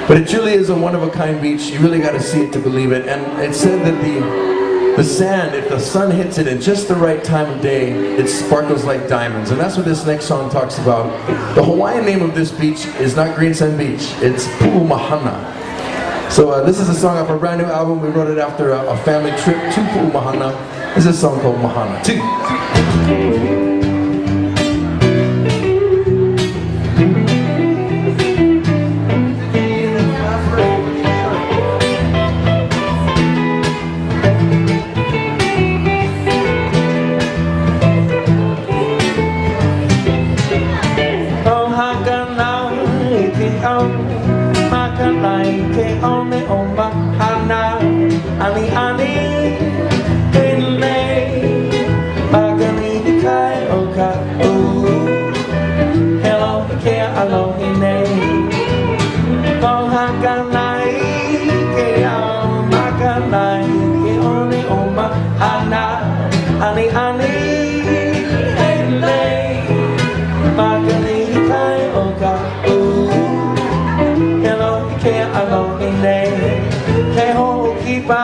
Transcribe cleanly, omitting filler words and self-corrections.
But it truly is a one-of-a-kind beach. You really got to see it to believe it. And it said that the sand, if the sun hits it in just the right time of day, it sparkles like diamonds. And that's what this next song talks about. The Hawaiian name of this beach is not Green Sand Beach. It's Mahana. So this is a song off our brand new album. We wrote it after a family trip to Mahana. This is a song called Mahana 2. Mahana, ani ani, ele, magani kai oka u, hello ke alo ine, kohakanai ke au makanai ke oni o mahana, ani ani, ele, magani kai oka u, hello ke alo ine. Ke ho ki pa